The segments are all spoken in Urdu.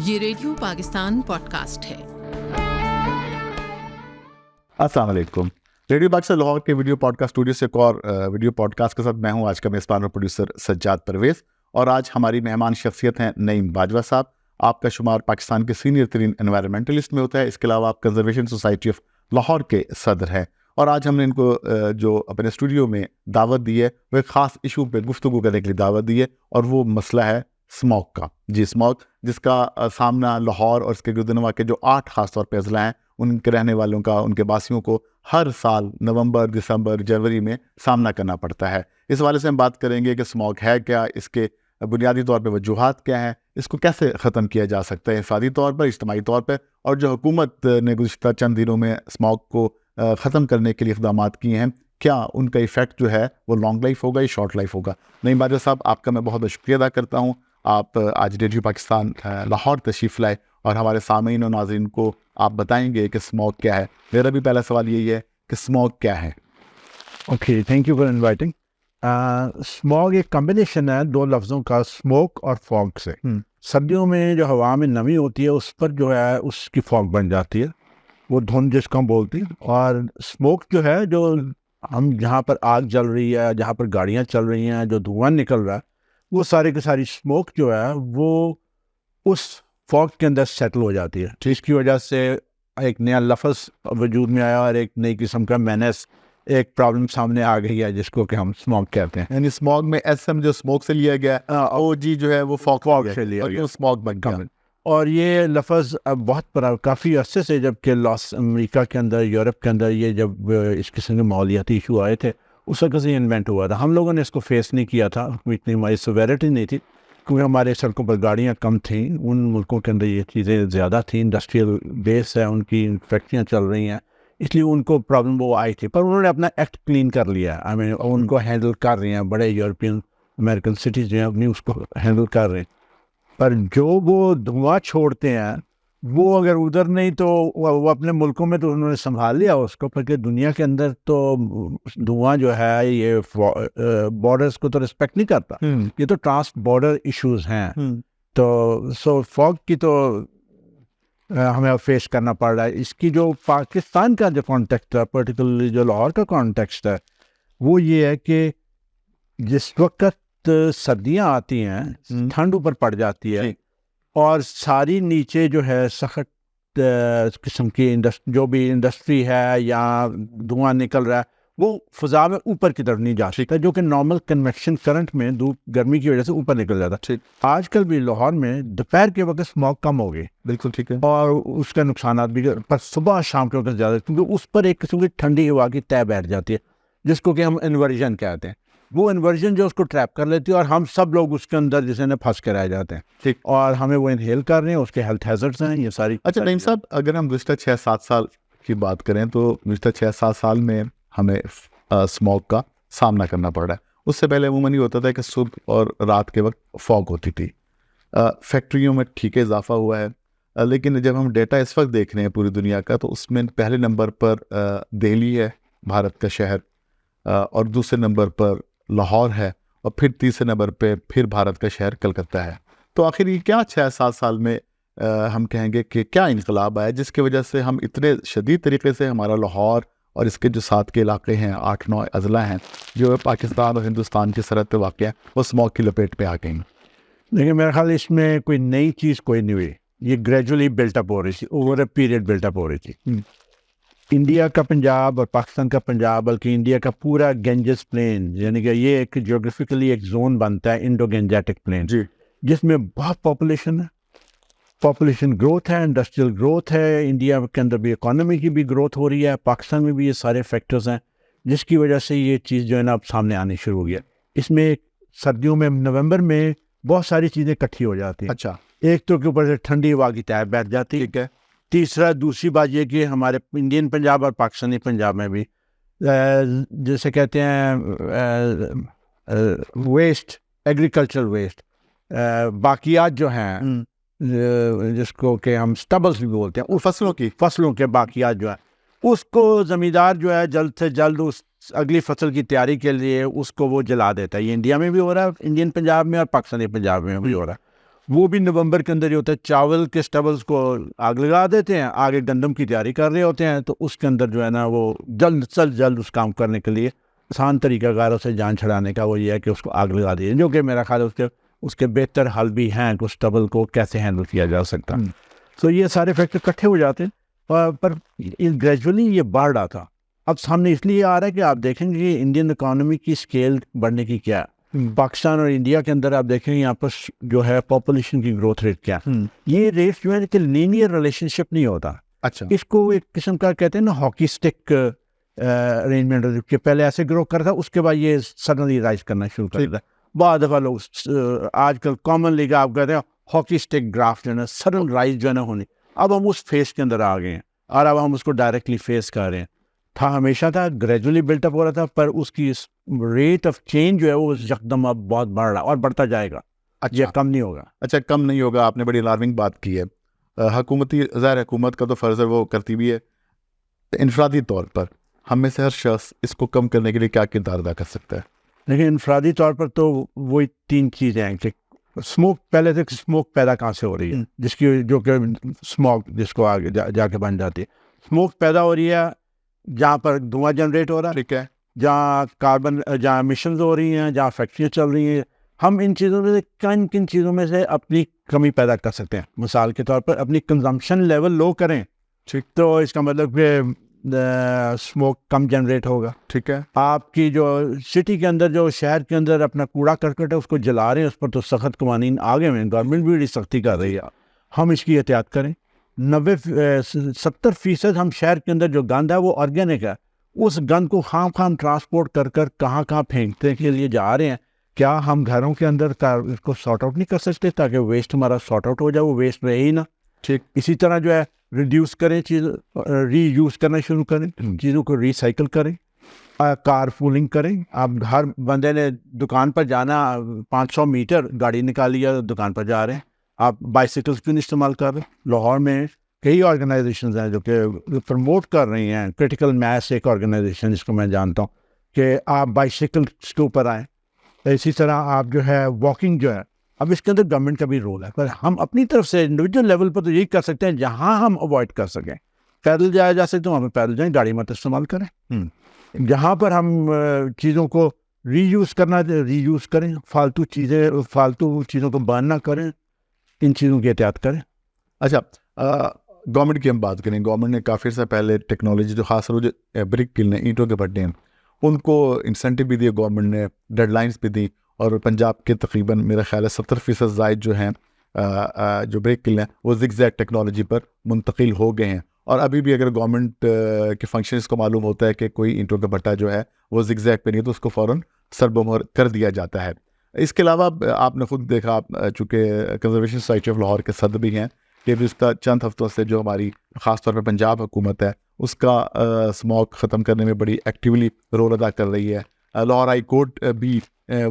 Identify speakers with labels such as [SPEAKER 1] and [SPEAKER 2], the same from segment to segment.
[SPEAKER 1] یہ ریڈیو پاکستان پوڈ کاسٹ ہے۔
[SPEAKER 2] السلام علیکم۔ ریڈیو پاکستان لاہور کے ویڈیو پوڈ کاسٹ اسٹوڈیو سے ایک اور ویڈیو پوڈ کاسٹ کے ساتھ میں ہوں آج کا میزبان اور پروڈیوسر سجاد پرویز، اور آج ہماری مہمان شخصیت ہیں نعیم باجوہ صاحب۔ آپ کا شمار پاکستان کے سینئر ترین انوائرمنٹلسٹ میں ہوتا ہے، اس کے علاوہ آپ کنزرویشن سوسائٹی آف لاہور کے صدر ہیں، اور آج ہم نے ان کو جو اپنے اسٹوڈیو میں دعوت دی ہے وہ ایک خاص ایشو پہ گفتگو کرنے کے لیے دعوت دی ہے، اور وہ مسئلہ ہے اسموک کا۔ جی، اسموک جس کا سامنا لاہور اور اس کے گردنواں کے جو 8 خاص طور پہ اضلاع ہیں ان کے رہنے والوں کا، ان کے باسیوں کو ہر سال نومبر، دسمبر، جنوری میں سامنا کرنا پڑتا ہے۔ اس حوالے سے ہم بات کریں گے کہ اسموک ہے کیا، اس کے بنیادی طور پہ وجوہات کیا ہیں، اس کو کیسے ختم کیا جا سکتا ہے انفرادی طور پر، اجتماعی طور پہ، اور جو حکومت نے گزشتہ چند دنوں میں اسموک کو ختم کرنے کے لیے اقدامات کیے ہیں، کیا ان کا ایفیکٹ جو ہے وہ لانگ لائف ہوگا یا شارٹ لائف ہوگا۔ نعیم باجوہ صاحب، آپ کا میں بہت بہت شکریہ ادا کرتا ہوں، آپ آج ریڈیو پاکستان لاہور تشریف لائے اور ہمارے سامعین و ناظرین کو آپ بتائیں گے کہ اسموک کیا ہے۔ میرا بھی پہلا سوال یہی ہے کہ اسموک کیا ہے؟
[SPEAKER 3] Okay, thank you for inviting. Smog ایک کمبینیشن ہے 2 لفظوں کا، اسموک اور فوگ سے۔ سردیوں میں جو ہوا میں نمی ہوتی ہے اس پر جو ہے اس کی فوگ بن جاتی ہے، وہ دھند جس کو ہم بولتے ہیں، اور اسموک جو ہے جو ہم جہاں پر آگ جل رہی ہے، جہاں پر گاڑیاں چل رہی ہیں، جو دھواں نکل رہا ہے، وہ سارے کی ساری اسموک جو ہے وہ اس فوگ کے اندر سیٹل ہو جاتی ہے، جس کی وجہ سے ایک نیا لفظ وجود میں آیا اور ایک نئی قسم کا مینس، ایک پرابلم سامنے آ گئی ہے جس کو کہ ہم اسموک کہتے ہیں۔
[SPEAKER 2] یعنی اسموک میں ایس ایم جو اسموک سے لیا گیا، او جی جو ہے وہ فوگ
[SPEAKER 3] سے لیا گیا،
[SPEAKER 2] اسموک بن گیا۔
[SPEAKER 3] اور یہ لفظ اب کافی عرصے سے، جب کہ امریکہ کے اندر، یورپ کے اندر یہ جب اس قسم کے ماحولیاتی ایشو آئے تھے اس وقت سے انوینٹ ہوا تھا۔ ہم لوگوں نے اس کو فیس نہیں کیا تھا، اتنی ہماری سیویرٹی نہیں تھی کیونکہ ہمارے سڑکوں پر گاڑیاں کم تھیں۔ ان ملکوں کے اندر یہ چیزیں زیادہ تھیں، انڈسٹریل بیس ہے، ان کی فیکٹریاں چل رہی ہیں، اس لیے ان کو پرابلم وہ آئی تھی، پر انہوں نے اپنا ایکٹ کلین کر لیا۔ ان کو ہینڈل کر رہے ہیں، بڑے یورپین امریکن سٹیز جو ہیں اپنی اس کو ہینڈل کر رہے ہیں، پر جو وہ دھواں چھوڑتے ہیں وہ اگر ادھر نہیں تو وہ اپنے ملکوں میں تو انہوں نے سنبھال لیا اس کو، پھر دنیا کے اندر تو دھواں جو ہے یہ بارڈرز کو تو رسپیکٹ نہیں کرتا، یہ تو ٹرانس بارڈر ایشوز ہیں۔ تو فوگ کی تو ہمیں فیس کرنا پڑ رہا ہے۔ اس کی جو پاکستان کا جو کانٹیکسٹ ہے، پرٹیکولرلی جو لاہور کا کانٹیکسٹ ہے، وہ یہ ہے کہ جس وقت سردیاں آتی ہیں، ٹھنڈ اوپر پڑ جاتی ہے، اور ساری نیچے جو ہے سخت قسم کی جو بھی انڈسٹری ہے یا دھواں نکل رہا ہے وہ فضا میں اوپر کی طرف نہیں جا سکتا، جو کہ نارمل کنویکشن کرنٹ میں دھوپ گرمی کی وجہ سے اوپر نکل جاتا ہے۔ آج کل بھی لاہور میں دوپہر کے وقت اسموک کم ہو گئی،
[SPEAKER 2] بالکل ٹھیک ہے،
[SPEAKER 3] اور اس کا نقصانات بھی، پر صبح شام کے وقت زیادہ، کیونکہ اس پر ایک قسم کی ٹھنڈی ہوا کی تہ بیٹھ جاتی ہے جس کو کہ ہم انورژن کہتے ہیں۔ وہ انورژن جو اس کو ٹریپ کر لیتی ہے اور ہم سب لوگ اس کے اندر جسے نے پھنس کے رہ جاتے ہیں، ٹھیک، اور ہمیں وہ انہیل کر رہے ہیں، اس کے ہیلتھ ہیزرڈز ہیں یہ ساری۔
[SPEAKER 2] اچھا نعیم صاحب، اگر ہم گزشتہ 6-7 سال کی بات کریں تو گزشتہ 6-7 سال میں ہمیں اسموک کا سامنا کرنا پڑ رہا ہے۔ اس سے پہلے عموماً یہ ہوتا تھا کہ صبح اور رات کے وقت فوگ ہوتی تھی، فیکٹریوں میں ٹھیک اضافہ ہوا ہے، لیکن جب ہم ڈیٹا اس وقت دیکھ رہے ہیں پوری دنیا کا، تو اس میں پہلے نمبر پر دہلی ہے، بھارت کا شہر، اور دوسرے نمبر پر لاہور ہے، اور پھر تیسرے نمبر پہ پھر بھارت کا شہر کلکتہ ہے۔ تو آخر یہ کیا 6-7 سال میں ہم کہیں گے کہ کیا انقلاب آیا جس کی وجہ سے ہم اتنے شدید طریقے سے ہمارا لاہور اور اس کے جو ساتھ کے علاقے ہیں، 8-9 اضلاع ہیں جو پاکستان اور ہندوستان کی سرحد پہ واقع ہیں، وہ اسموک کی لپیٹ پہ آ گئیں؟
[SPEAKER 3] لیکن میرا خیال اس میں کوئی نئی چیز کوئی نہیں ہوئی، یہ گریجولی بلٹ اپ ہو رہی تھی، over a period built up ہو رہی تھی۔ انڈیا کا پنجاب اور پاکستان کا پنجاب، بلکہ انڈیا کا پورا گینجز پلین، یعنی کہ یہ ایک جیوگرافیکلی ایک زون بنتا ہے، انڈو گینجیٹک پلین، جس میں بہت پاپولیشن ہے، پاپولیشن گروتھ ہے، انڈسٹریل گروتھ ہے، انڈیا کے اندر بھی اکانومی کی بھی گروتھ ہو رہی ہے، پاکستان میں بھی یہ سارے فیکٹرز ہیں، جس کی وجہ سے یہ چیز جو ہے نا اب سامنے آنی شروع ہو گیا۔ اس میں سردیوں میں نومبر میں بہت ساری چیزیں اکٹھی ہو جاتی ہیں۔
[SPEAKER 2] اچھا،
[SPEAKER 3] ایک تو کے اوپر سے ٹھنڈی ہوا کی تہ بیٹھ جاتی ہے،
[SPEAKER 2] ٹھیک ہے۔
[SPEAKER 3] تیسرا دوسری بات یہ کہ ہمارے انڈین پنجاب اور پاکستانی پنجاب میں بھی جیسے کہتے ہیں ویسٹ، ایگریکلچرل ویسٹ، باقیات جو ہیں جس کو کہ ہم سٹبلز بھی بولتے ہیں، فصلوں کے باقیات جو ہیں، اس کو زمیندار جو ہے جلد سے جلد اس اگلی فصل کی تیاری کے لیے اس کو وہ جلا دیتا ہے۔ یہ انڈیا میں بھی ہو رہا ہے، انڈین پنجاب میں، اور پاکستانی پنجاب میں بھی ہو رہا ہے۔ وہ بھی نومبر کے اندر یہ ہوتا ہے چاول کے اسٹبلس کو آگ لگا دیتے ہیں, آگے گندم کی تیاری کر رہے ہوتے ہیں, تو اس کے اندر جو ہے نا وہ جلد اس کام کرنے کے لیے آسان طریقہ کاروں سے جان چھڑانے کا وہ یہ ہے کہ اس کو آگ لگا دیے, جو کہ میرا خیال ہے اس کے بہتر حل بھی ہیں کہ اس ٹبل کو کیسے ہینڈل کیا جا سکتا. تو یہ سارے فیکٹر اکٹھے ہو جاتے ہیں, پر گریجولی یہ بڑھ رہا تھا. اب سامنے اس لیے آ رہا ہے کہ آپ دیکھیں گے کہ انڈین اکانومی کی اسکیل بڑھنے کی کیا ہے. پاکستان اور انڈیا کے اندر آپ دیکھیں یہاں پر جو ہے پاپولیشن کی گروتھ ریٹ کیا ہے, یہ ریٹ جو ہے کہ لینئر ریلیشن شپ نہیں ہوتا.
[SPEAKER 2] اچھا,
[SPEAKER 3] اس کو ایک قسم کا کہتے ہیں نا ہاکی اسٹک ارینجمنٹ, کہ پہلے ایسے گرو کرتا اس کے بعد یہ سڈنلی رائز کرنا شروع کر دیتا ہے. بعض دفعہ لوگ آج کل کامنلی آپ کہتے ہیں ہاکی اسٹک گراف جو ہے نا سڈن رائز جو ہے نا ہونی, اب ہم اس فیس کے اندر آ گئے ہیں اور اب ہم اس کو ڈائریکٹلی فیس کر رہے ہیں. تھا ہمیشہ تھا, گریجولی بلٹ اپ ہو رہا تھا, پر اس کی ریٹ آف چینج جو ہے وہ یکدم اب بہت بڑھ رہا اور بڑھتا جائے گا. یہ کم نہیں ہوگا.
[SPEAKER 2] اچھا, کم نہیں ہوگا. آپ نے بڑی الارمنگ بات کی ہے. حکومتی ظاہر حکومت کا تو فرض ہے وہ کرتی بھی ہے. انفرادی طور پر ہم میں سے ہر شخص اس کو کم کرنے کے لیے کیا کردار ادا کر سکتا ہے؟
[SPEAKER 3] لیکن انفرادی طور پر تو وہی 3 چیزیں ہیں کہ اسموک, پہلے سے اسموک پیدا کہاں سے ہو رہی ہے, جس کی جو کہ اسموک جس کو آگے جا کے بن جاتی ہے. اسموک پیدا ہو رہی ہے جہاں پر دھواں جنریٹ ہو رہا ہے,
[SPEAKER 2] ٹھیک ہے,
[SPEAKER 3] جہاں کاربن, جہاں ایمیشنز ہو رہی ہیں, جہاں فیکٹریاں چل رہی ہیں. ہم ان چیزوں میں سے کن چیزوں میں سے اپنی کمی پیدا کر سکتے ہیں. مثال کے طور پر اپنی کنزمپشن لیول لو کریں, ٹھیک, تو اس کا مطلب کہ اسموک کم جنریٹ ہوگا.
[SPEAKER 2] ٹھیک ہے.
[SPEAKER 3] آپ کی جو سٹی کے اندر جو شہر کے اندر اپنا کوڑا کرکٹ ہے اس کو جلا رہے ہیں, اس پر تو سخت قوانین آگے میں, گورنمنٹ بھی بڑی سختی کر رہی ہے. ہم اس کی احتیاط کریں. 70% ہم شہر کے اندر جو گند ہے وہ آرگینک ہے. اس گند کو خام ٹرانسپورٹ کر کہاں پھینکنے کے لیے جا رہے ہیں. کیا ہم گھروں کے اندر اس کو سارٹ آؤٹ نہیں کر سکتے تاکہ ویسٹ ہمارا سارٹ آؤٹ ہو جائے, وہ ویسٹ رہے ہی نا.
[SPEAKER 2] ٹھیک.
[SPEAKER 3] اسی طرح جو ہے ریڈیوس کریں, چیز ری یوز کرنا شروع کریں, چیزوں کو ریسائیکل کریں, کار پولنگ کریں. آپ ہر بندے نے دکان پر جانا 500 میٹر گاڑی نکالی ہے, دکان پر جا رہے ہیں, آپ بائیسیکلس کیوں نہیں استعمال کر رہے. لاہور میں کئی آرگنائزیشنز ہیں جو کہ پروموٹ کر رہی ہیں. کرٹیکل میس ایک آرگنائزیشن جس کو میں جانتا ہوں, کہ آپ بائیسیکلس کے اوپر آئیں. اسی طرح آپ جو ہے واکنگ جو ہے, اب اس کے اندر گورنمنٹ کا بھی رول ہے, پر ہم اپنی طرف سے انڈیویجول لیول پر تو یہی کر سکتے ہیں جہاں ہم اوائڈ کر سکیں. پیدل جایا جا سکتے ہیں, ہمیں پیدل جائیں, گاڑی مت استعمال کریں. جہاں پر ہم چیزوں کو ری یوز کرنا ری یوز کریں, فالتو چیزوں کو برن نہ کریں, ان چیزوں کی احتیاط کریں.
[SPEAKER 2] اچھا, گورنمنٹ کی ہم بات کریں. گورنمنٹ نے کافی عرصہ پہلے ٹیکنالوجی جو خاص طور جو برک کلن ہیں, اینٹوں کے بھٹے ہیں, ان کو انسینٹیو بھی دیے گورنمنٹ نے, ڈیڈ لائنس بھی دی, اور پنجاب کے تقریباً میرا خیال ہے 70% زائد جو ہیں جو بریک کلن ہیں وہ زگ زیگ ٹیکنالوجی پر منتقل ہو گئے ہیں. اور ابھی بھی اگر گورنمنٹ کے فنکشنز کو معلوم ہوتا ہے کہ کوئی اینٹوں کا بھٹا جو ہے وہ زگ زیگ پہ نہیں ہے تو اس کو فوراً سربمہر کر دیا جاتا ہے. اس کے علاوہ آپ نے خود دیکھا, آپ چونکہ کنزرویشن سوسائٹی آف لاہور کے صدر بھی ہیں, کہ بھی اس کا چند ہفتوں سے جو ہماری خاص طور پہ پنجاب حکومت ہے اس کا اسموک ختم کرنے میں بڑی ایکٹیولی رول ادا کر رہی ہے. لاہور ہائی کورٹ بھی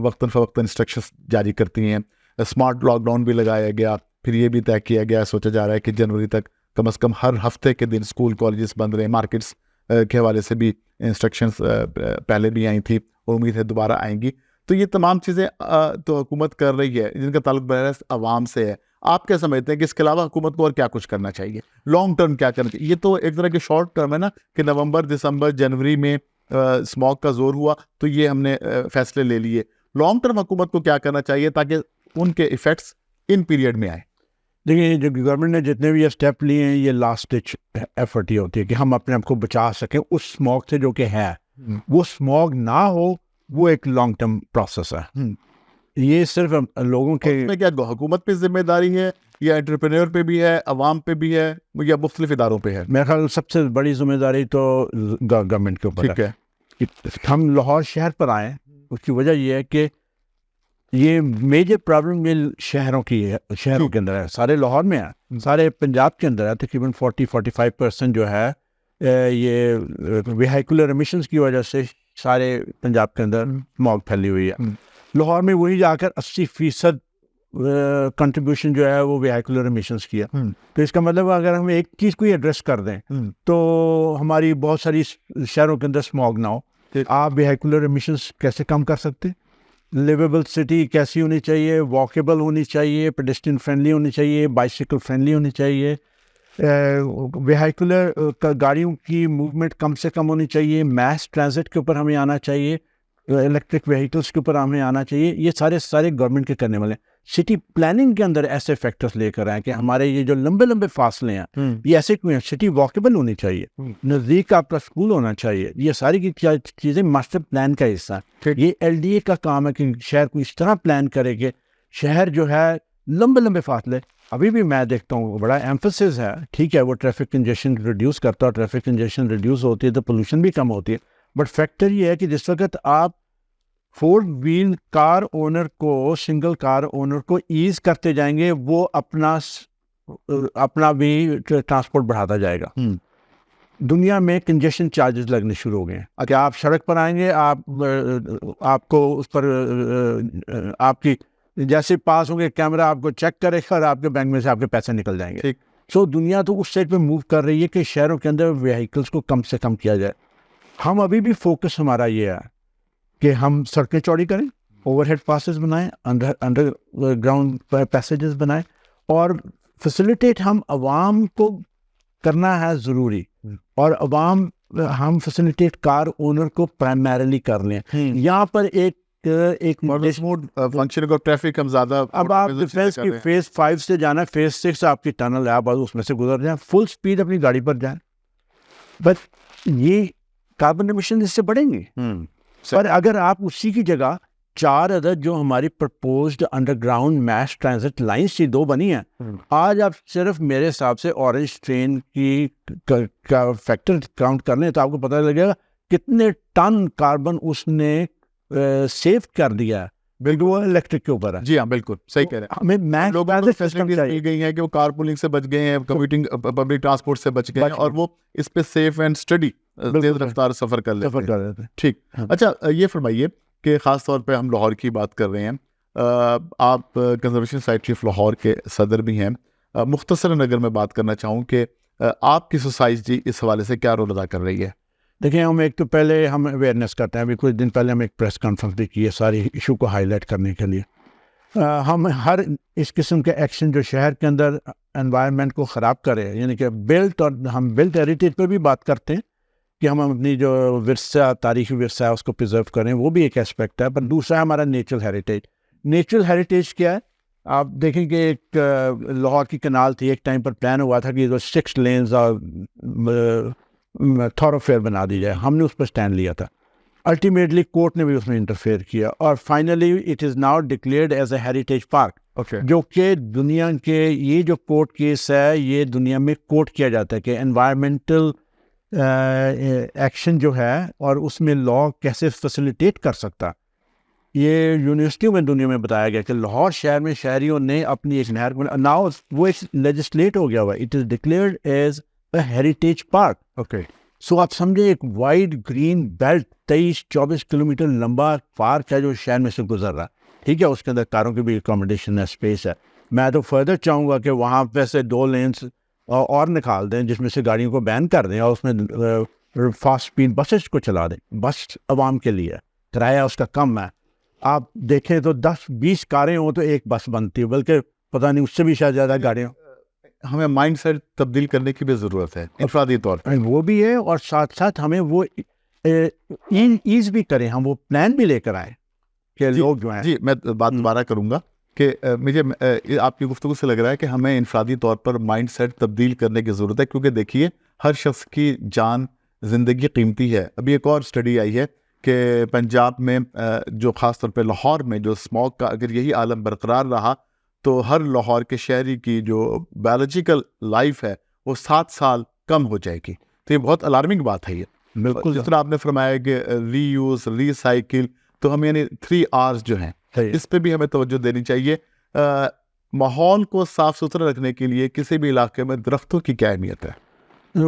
[SPEAKER 2] وقتاً فوقتاً انسٹرکشنز جاری کرتی ہیں. اسمارٹ لاک ڈاؤن بھی لگایا گیا. پھر یہ بھی طے کیا گیا, سوچا جا رہا ہے کہ جنوری تک کم از کم ہر ہفتے کے دن اسکول کالجز بند رہے. مارکیٹس کے حوالے سے بھی انسٹرکشنز پہلے بھی آئی تھی, امید ہے دوبارہ آئیں گی. تو یہ تمام چیزیں تو حکومت کر رہی ہے جن کا تعلق براہ راست عوام سے ہے. آپ کیا سمجھتے ہیں کہ اس کے علاوہ حکومت کو اور کیا کچھ کرنا چاہیے؟ لانگ ٹرم کیا کرنا چاہیے؟ یہ تو ایک طرح کے شارٹ ٹرم ہے نا, کہ نومبر دسمبر جنوری میں اسموک کا زور ہوا تو یہ ہم نے فیصلے لے لیے. لانگ ٹرم حکومت کو کیا کرنا چاہیے تاکہ ان کے ایفیکٹس ان پیریڈ میں آئیں؟
[SPEAKER 3] دیکھیں, جو گورنمنٹ نے جتنے بھی اسٹیپ لیے ہیں, یہ لاسٹ ڈچ ایفرٹ ہی ہوتی ہے کہ ہم اپنے آپ کو بچا سکیں اس اسموک سے جو کہ ہے. وہ اسموک نہ ہو, وہ ایک لانگ ٹرم پروسیس ہے. یہ صرف لوگوں کے
[SPEAKER 2] میں کیا حکومت پہ ذمہ داری ہے, یا انٹرپرینور پہ بھی ہے, عوام پہ بھی ہے, یا مختلف اداروں پہ ہے؟
[SPEAKER 3] میرے خیال سب سے بڑی ذمہ داری تو گورنمنٹ کے اوپر
[SPEAKER 2] ہے.
[SPEAKER 3] ہم لاہور شہر پر آئے, اس کی وجہ یہ ہے کہ یہ میجر پرابلم یہ شہروں کی ہے, شہروں کے اندر ہے. سارے لاہور میں ہے, سارے پنجاب کے اندر ہے. تقریباً 40-45% جو ہے یہ ویہیکولر ایمیشنز کی وجہ سے سارے پنجاب کے اندر اسموگ پھیلی ہوئی ہے. لاہور میں وہی جا کر 80% کنٹریبیوشن جو ہے وہ ویہیکولر ایمیشنز کی ہے. تو اس کا مطلب اگر ہم ایک چیز کو ہی ایڈریس کر دیں تو ہماری بہت ساری شہروں کے اندر اسموگ نہ ہو. آپ ویہیکولر ایمیشنز کیسے کم کر سکتے؟ لیویبل سٹی کیسی ہونی چاہیے, واکیبل ہونی چاہیے, پیڈسٹرین فرینڈلی ہونی چاہیے, بائسیکل فرینڈلی ہونی چاہیے, ویہیکولر گاڑیوں کی موومنٹ کم سے کم ہونی چاہیے, میس ٹرانزٹ کے اوپر ہمیں آنا چاہیے, الیکٹرک وہیکلس کے اوپر ہمیں آنا چاہیے. یہ سارے گورنمنٹ کے کرنے والے ہیں. سٹی پلاننگ کے اندر ایسے فیکٹرز لے کر آئیں کہ ہمارے یہ جو لمبے فاصلے ہیں یہ ایسے کوئی ہیں. سٹی واکیبل ہونی چاہیے, نزدیک آپ کا اسکول ہونا چاہیے. یہ ساری کی چیزیں ماسٹر پلان کا حصہ ہیں. یہ ایل ڈی اے کا کام ہے کہ شہر کو اس طرح پلان کرے کہ شہر جو ہے لمبے فاصلے. ابھی بھی میں دیکھتا ہوں بڑا ایمفسس ہے, ٹھیک ہے وہ ٹریفک کنجیشن ریڈیوس کرتا ہے, ٹریفک کنجیشن ریڈیوس ہوتی ہے تو پولوشن بھی کم ہوتی ہے. بٹ فیکٹر یہ ہے کہ جس وقت آپ 4 ویل کار اونر کو, سنگل کار اونر کو ایز کرتے جائیں گے, وہ اپنا بھی ٹرانسپورٹ بڑھاتا جائے گا. دنیا میں کنجیشن چارجز لگنے شروع ہو گئے ہیں. اگر آپ سڑک پر آئیں گے, آپ کو اس پر آپ کی جیسے پاس ہوں گے کیمرہ آپ کو چیک کرے گا اور آپ کے بینک میں سے آپ کے پیسے نکل جائیں گے. سو دنیا تو اس سائڈ پہ موو کر رہی ہے کہ شہروں کے اندر ویہیکلس کو کم سے کم کیا جائے. ہم ابھی بھی فوکس ہمارا یہ ہے کہ ہم سڑکیں چوڑی کریں, اوور ہیڈ پاسز بنائیں, انڈر گراؤنڈ پیسیجز بنائیں, اور فیسیلیٹیٹ ہم عوام کو کرنا ہے ضروری. اور ہم فیسیلیٹیٹ کار اونر کو پرائمریلی کر لیں. یہاں پر ایک
[SPEAKER 2] فنکشن کو ٹریفک ہم زیادہ,
[SPEAKER 3] اب آپ ڈیفینس کی فیز 5 سے جانا, فیز 6 آپ کی ٹنل ہے, آپ اس میں سے گزر جائیں, فل سپیڈ اپنی گاڑی پر جائیں. بس یہ کاربن ایمیشن اس سے بڑھیں گے. پر اگر آپ اسی کی جگہ 4 عدد جو ہماری proposed under ground mass transit lines کی 2 بنی ہیں, آج آپ صرف میرے حساب سے اورنج ٹرین کی کا فیکٹر کاؤنٹ کر لیں تو آپ کو پتہ لگے گا کتنے ٹن کاربن اس نے سیو کر دیا ہے. بالکل وہ الیکٹرک کے اوپر ہے.
[SPEAKER 2] جی ہاں بالکل صحیح کہہ رہے ہیں.
[SPEAKER 3] ہمیں
[SPEAKER 2] لوگوں کو فیسلٹیز مل گئی ہیں کہ وہ کار پولنگ سے بچ گئے ہیں, کمیوٹنگ پبلک ٹرانسپورٹ سے بچ گئے ہیں, اور وہ اس پہ سیف اینڈ اسٹڈی تیز رفتار سفر کر لیتے ہیں. ٹھیک. اچھا یہ فرمائیے کہ خاص طور پہ ہم لاہور کی بات کر رہے ہیں, آپ کنزرویشن سوسائٹی آف لاہور کے صدر بھی ہیں. مختصراً اگر میں بات کرنا چاہوں کہ آپ کی سوسائٹی اس حوالے سے کیا رول ادا کر رہی ہے؟
[SPEAKER 3] دیکھیں, ہم ایک تو پہلے ہم اویئرنیس کرتے ہیں. ابھی کچھ دن پہلے ہم ایک پریس کانفرنس بھی کی ہے ساری ایشو کو ہائی لائٹ کرنے کے لیے. ہم ہر اس قسم کے ایکشن جو شہر کے اندر انوائرمنٹ کو خراب کرے, یعنی کہ بلٹ, اور ہم بلٹ ہیریٹیج پہ بھی بات کرتے ہیں کہ ہم اپنی جو ورثہ, تاریخی ورثہ ہے اس کو پرزرو کریں, وہ بھی ایک اسپیکٹ ہے. پر دوسرا ہے ہمارا نیچرل ہیریٹیج. نیچرل ہیریٹیج کیا ہے؟ آپ دیکھیں کہ ایک لاہور کی کنال تھی, ایک ٹائم پر پلان ہوا تھا کہ 6 لینز اور تھوروفیئر بنا دی جائے. ہم نے اس پر اسٹینڈ لیا تھا. الٹیمیٹلی کورٹ نے بھی اس میں انٹرفیئر کیا, اور finally it is now declared as a heritage park, جو کہ دنیا کے یہ جو کورٹ کیس ہے یہ دنیا میں کوٹ کیا جاتا ہے کہ انوائرمنٹل ایکشن جو ہے اور اس میں لا کیسے فیسیلیٹیٹ کر سکتا. یہ یونیورسٹیوں میں دنیا میں بتایا گیا کہ لاہور شہر میں شہریوں نے اپنی ایک نہر کو ناؤ وہ ایک لیجسلیٹ ہو گیا ہوا, it is declared as a heritage park. Okay, so آپ سمجھے ایک وائڈ گرین بیلٹ 23-24 کلومیٹر لمبا پارک ہے جو شہر میں سے گزر رہا. ٹھیک ہے, اس کے اندر کاروں کی بھی اکوموڈیشن ہے, اسپیس ہے. میں تو فردر چاہوں گا کہ وہاں پہ سے 2 لینس اور نکال دیں جس میں سے گاڑیوں کو بین کر دیں, اور اس میں فاسٹ اسپیڈ بسز کو چلا دیں. بس عوام کے لیے کرایہ اس کا کم ہے. آپ دیکھیں تو 10-20 کاریں ہوں تو ایک بس بنتی ہے, بلکہ پتہ نہیں اس سے بھی شاید زیادہ گاڑیاں.
[SPEAKER 2] ہمیں مائنڈ سیٹ تبدیل کرنے کی بھی ضرورت ہے انفرادی طور پر.
[SPEAKER 3] وہ بھی ہے, اور ساتھ ساتھ ہمیں وہ ایز بھی کریں, ہم وہ پلان بھی لے کر آئیں کہ لوگ جو ہیں.
[SPEAKER 2] جی میں بات دوبارہ کروں گا کہ مجھے آپ کی گفتگو سے لگ رہا ہے کہ ہمیں انفرادی طور پر مائنڈ سیٹ تبدیل کرنے کی ضرورت ہے, کیونکہ دیکھیے ہر شخص کی جان زندگی قیمتی ہے. ابھی ایک اور اسٹڈی آئی ہے کہ پنجاب میں جو خاص طور پہ لاہور میں جو اسموک کا اگر یہی عالم برقرار رہا تو ہر لاہور کے شہری کی جو بایولوجیکل لائف ہے وہ 7 سال کم ہو جائے گی. تو یہ بہت الارمنگ بات ہے. یہ بالکل جس طرح آپ نے فرمایا کہ ری یوز, ری سائیکل, تو ہم یعنی 3 R's جو ہیں اس پہ بھی ہمیں توجہ دینی چاہیے. ماحول کو صاف ستھرا رکھنے کے لیے کسی بھی علاقے میں درختوں کی کیا اہمیت ہے؟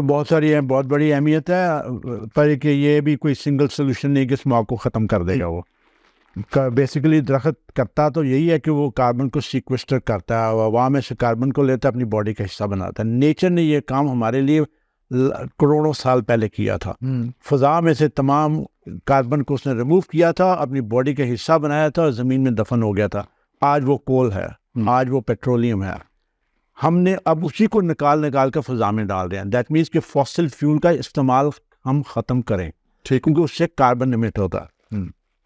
[SPEAKER 3] بہت ساری ہے, بہت بڑی اہمیت ہے, پر کہ یہ بھی کوئی سنگل سولوشن نہیں کہ اسموک کو ختم کر دے گا. وہ بیسیکلی درخت کرتا تو یہی ہے کہ وہ کاربن کو سیکوسٹر کرتا ہے, ہوا میں سے کاربن کو لیتا ہے, اپنی باڈی کا حصہ بناتا ہے. نیچر نے یہ کام ہمارے لیے کروڑوں سال پہلے کیا تھا. فضا میں سے تمام کاربن کو اس نے ریموو کیا تھا, اپنی باڈی کا حصہ بنایا تھا اور زمین میں دفن ہو گیا تھا. آج وہ کول ہے, آج وہ پیٹرولیم ہے. ہم نے اب اسی کو نکال کر فضا میں ڈال رہے ہیں. دیٹ مینس کہ فاسل فیول کا استعمال ہم ختم کریں, کیونکہ اس سے کاربن ایمٹ ہوتا ہے.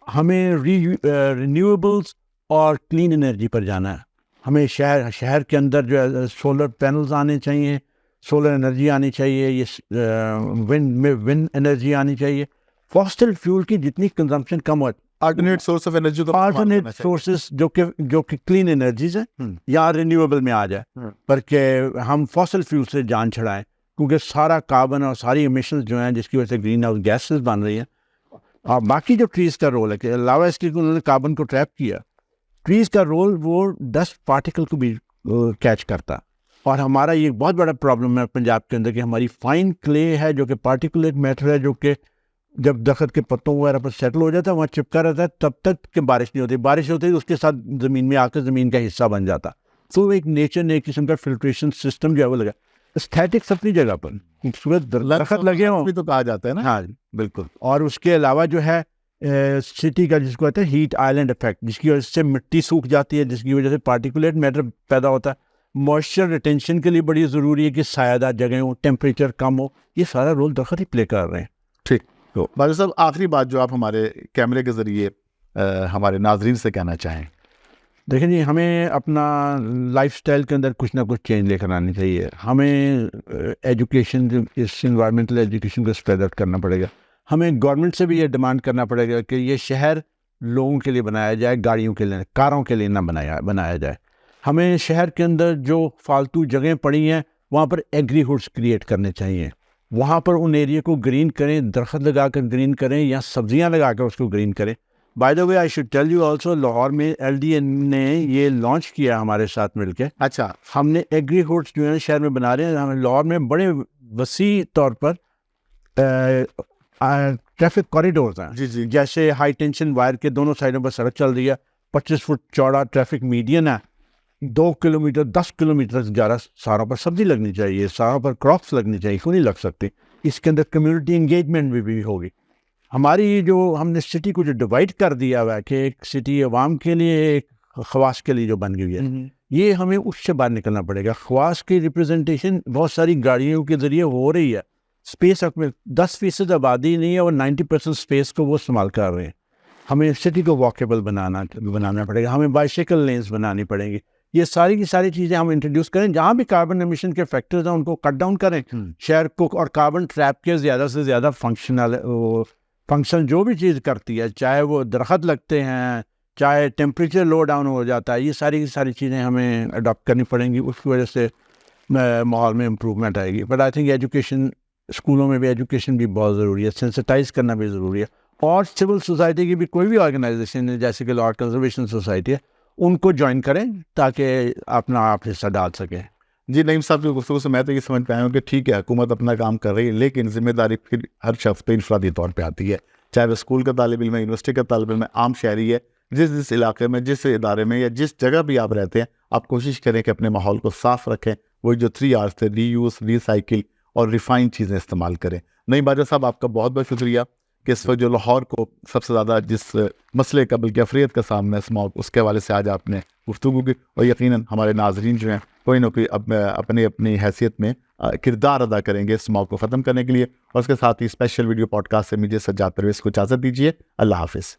[SPEAKER 3] ہمیں رینیویبلس اور کلین انرجی پر جانا ہے. ہمیں شہر کے اندر جو ہے سولر پینلز آنے چاہیے, سولر انرجی آنی چاہیے, یہ ونڈ انرجی آنی چاہیے. فاسل فیول کی جتنی consumption come who,
[SPEAKER 2] alternate source of energy کو
[SPEAKER 3] آلٹرنیٹ سورسز جو کہ کلین انرجیز ہیں یا رینیویبل میں آ جائے, بلکہ ہم فاسل فیول سے جان چھڑائیں, کیونکہ سارا کاربن اور ساری ایمیشنز جو ہیں جس کی وجہ سے گرین ہاؤس گیسز بن رہی ہیں. اور باقی جو ٹریز کا رول ہے کہ علاوہ اس کے انہوں نے کاربن کو ٹریپ کیا, ٹریز کا رول وہ ڈسٹ پارٹیکل کو بھی کیچ کرتا. اور ہمارا یہ بہت بڑا پرابلم ہے پنجاب کے اندر کہ ہماری فائن کلے ہے جو کہ پارٹیکولیٹ میٹر ہے, جو کہ جب درخت کے پتوں وغیرہ پر سیٹل ہو جاتا ہے وہاں چپکا رہتا ہے, تب تک کہ بارش نہیں ہوتی. بارش ہوتی ہے اس کے ساتھ زمین میں آ کر زمین کا حصہ بن جاتا. تو ایک نیچر نے ایک قسم کا فلٹریشن سسٹم جو ہے وہ لگا. اسٹیٹکس اپنی جگہ پر, خوبصورت درخت لگے ہوں
[SPEAKER 2] بھی تو کہا جاتا ہے نا.
[SPEAKER 3] ہاں بالکل. اور اس کے علاوہ جو ہے سٹی کا جس کو کہتے ہیں ہیٹ آئلینڈ افیکٹ, جس کی وجہ سے مٹی سوکھ جاتی ہے, جس کی وجہ سے پارٹیکولیٹ میٹر پیدا ہوتا ہے. موئسچر ریٹینشن کے لیے بڑی ضروری ہے کہ سایہ دار جگہیں ہوں, ٹیمپریچر کم ہو. یہ سارا رول درخت ہی پلے کر رہے ہیں.
[SPEAKER 2] ٹھیک. تو باجوہ صاحب آخری بات جو آپ ہمارے کیمرے کے ذریعے ہمارے ناظرین سے کہنا چاہیں.
[SPEAKER 3] دیکھیں جی, ہمیں اپنا لائف سٹائل کے اندر کچھ نہ کچھ چینج لے کر آنی چاہیے. ہمیں ایجوکیشن, اس انوائرمنٹل ایجوکیشن کو اسپریڈ آؤٹ کرنا پڑے گا. ہمیں گورنمنٹ سے بھی یہ ڈیمانڈ کرنا پڑے گا کہ یہ شہر لوگوں کے لیے بنایا جائے, گاڑیوں کے لیے, کاروں کے لیے نہ بنایا جائے. ہمیں شہر کے اندر جو فالتو جگہیں پڑی ہیں وہاں پر ایگری ہوڈس کریٹ کرنے چاہیے. وہاں پر ان ایریا کو گرین کریں, درخت لگا کر گرین کریں یا سبزیاں لگا کر اس کو گرین کریں. By the way I should tell you also, Lahore میں LDA نے یہ لانچ کیا ہمارے ساتھ مل کے.
[SPEAKER 2] اچھا,
[SPEAKER 3] ہم نے ایگری ہوڈس جو ہیں شہر میں بنا رہے ہیں. ہمیں لاہور میں بڑے وسیع طور پر ٹریفک کوریڈورز ہیں.
[SPEAKER 2] جی جی.
[SPEAKER 3] جیسے ہائی ٹینشن وائر کے دونوں سائڈوں پر سڑک چل رہی ہے, 25 فٹ چوڑا ٹریفک میڈین ہے, 2 کلومیٹر 10 کلومیٹر زیادہ ساروں پر سبزی لگنی چاہیے, ساروں پر کراپس لگنی چاہیے. کیوں نہیں لگ سکتی؟ اس کے اندر کمیونٹی انگیجمنٹ بھی ہوگی. ہماری جو ہم نے سٹی کو جو ڈیوائڈ کر دیا ہوا ہے کہ ایک سٹی عوام کے لیے, ایک خواص کے لیے جو بن گئی ہے, یہ ہمیں اس سے باہر نکلنا پڑے گا. خواص کی ریپرزنٹیشن بہت ساری گاڑیوں کے ذریعے ہو رہی ہے. اسپیس میں 10% آبادی نہیں ہے اور 90% اسپیس کو وہ استعمال کر رہے ہیں. ہمیں سٹی کو واکیبل بنانا پڑے گا. ہمیں بائیسیکل لینز بنانی پڑیں گی. یہ ساری کی ساری چیزیں ہم انٹروڈیوس کریں. جہاں بھی کاربن ایمیشن کے فیکٹرز ہیں ان کو کٹ ڈاؤن کریں شہر کو, اور کاربن ٹریپ کے زیادہ سے زیادہ فنکشن جو بھی چیز کرتی ہے, چاہے وہ درخت لگتے ہیں, چاہے ٹیمپریچر لو ڈاؤن ہو جاتا ہے, یہ ساری کی ساری چیزیں ہمیں اڈاپٹ کرنی پڑیں گی. اس کی وجہ سے ماحول میں امپروومنٹ آئے گی. بٹ آئی تھنک ایجوکیشن, اسکولوں میں بھی ایجوکیشن بھی بہت ضروری ہے, سینسٹائز کرنا بھی ضروری ہے. اور سول سوسائٹی کی بھی کوئی بھی آرگنائزیشن ہے جیسے کہ لاہور کنزرویشن سوسائٹی ہے, ان کو جوائن کریں تاکہ اپنا آپ حصہ ڈال سکیں.
[SPEAKER 2] جی نعیم صاحب کی گفتگو سے میں تو یہ سمجھ پایا ہوں کہ ٹھیک ہے حکومت اپنا کام کر رہی ہے, لیکن ذمہ داری پھر ہر شخص پہ انفرادی طور پہ آتی ہے. چاہے وہ اسکول کا طالب علم ہے, یونیورسٹی کا طالب علم ہے, عام شہری ہے, جس علاقے میں, جس ادارے میں یا جس جگہ بھی آپ رہتے ہیں, آپ کوشش کریں کہ اپنے ماحول کو صاف رکھیں. وہی جو 3 R's تھے, ری یوز, ری سائیکل اور ریفائن چیزیں استعمال کریں. نعیم باجوہ صاحب آپ کا بہت بہت شکریہ کہ اس وقت جو لاہور کو سب سے زیادہ جس مسئلے کا بلکہ افریت کا سامنا ہے اسموگ, اس کے حوالے سے آج آپ نے گفتگو کی. اور یقیناً ہمارے ناظرین جو ہیں کوئی نہ کوئی اپنی حیثیت میں کردار ادا کریں گے اسموگ کو ختم کرنے کے لیے. اور اس کے ساتھ ہی اسپیشل ویڈیو پوڈ کاسٹ سے مجھے سجاد پرویز کو اجازت دیجیے. اللہ حافظ.